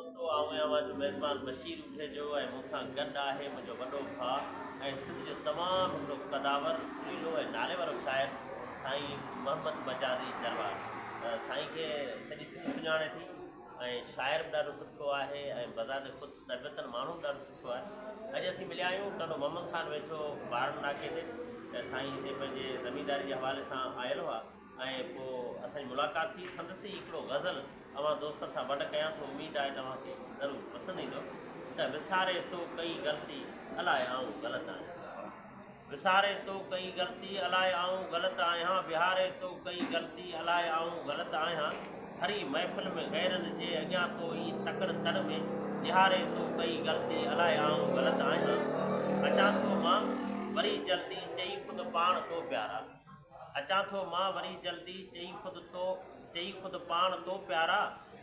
दोस्तों आऊं जो मेज़बान बशीर उठे जो ऐं मूंसां गॾु आहे मुंहिंजो वॾो भाउ ऐं सिंध जो तमामु हिकिड़ो कदावर सुरीलो ऐं नाले वारो शाइर साईं मोहम्मद मजादी जरवार। साईं खे सॼी सिंध सुञाणे थी ऐं शाइर बि ॾाढो सुठो आहे ऐं बज़ार ख़ुदि तबियतनि माण्हू बि ॾाढो सुठो आहे। अॼु असीं मिलिया आहियूं ॾाढो मोहम्मद ख़ान वेठो ॿारनि नाके ते त साईं हिते पंहिंजे ज़मीदारी जे हवाले सां आयल हुआ ऐं पोइ असांजी मुलाक़ात थी। संदसि ई हिकिड़ो गज़ल अवां दोस्तनि सां वॾ कयां थो, उमेदु आहे तव्हांखे ज़रूरु पसंदि ईंदो त विसारे तो कई ग़लती अलाए आऊं ग़लति आहियां। विसारे तो कई ग़लती अलाए आऊं ग़लति आहियां, विहारे तो कई ग़लती अलाए आऊं ग़लति आहियां। हरी महफ़िल में गैरनि जे अॻियां तो ई तकड़ तर में निहारे तो कई ग़लती अलाए आऊं ग़लति आहियां। अचां थो मां वरी जल्दी चई ख़ुदि पाण तो प्यारा, अचां थो मां वरी जल्दी चई ख़ुदि पाण तो प्यारा।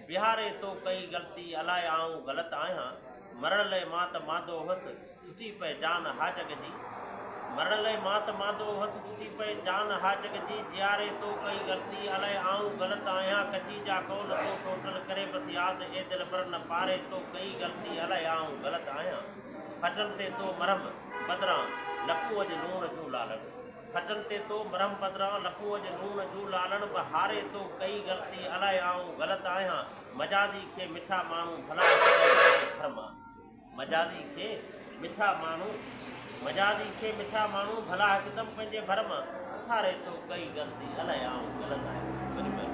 बिहारे तो कई ग़लती अलाए आऊं ग़लति आहियां। मरण लाइ मां त मांदो हुअसि छुटी पए जान हाजक जी, मरण लाइ मां त मांदो हुअसि छुटी पए जान हाजक जी। जियारे तो कई ग़लती अलाए आऊं ग़लति आहियां। कची जा कौल तो टोटल करे बसि यादि ए दिल पर न पारे तो कई ग़लती अलाए आऊं ग़लति आहियां। फटनि ते तो मरहम बदिरां लखूं अॼु लूण जूं लालण, फटनि ते तो मरहम बदिरां लखूं अॼु लूण जूं लालण। बहारे तो कई ग़लती अलाए आऊं ग़लति आहियां। मजादी खे मिठा माण्हू भला भरमा, मजादी खे मिठा माण्हू, मजादी खे मिठा माण्हू भला हिकदमि पंहिंजे भर मां। उथारे तो कई ग़लती अलाए आऊं ग़लति आहियां।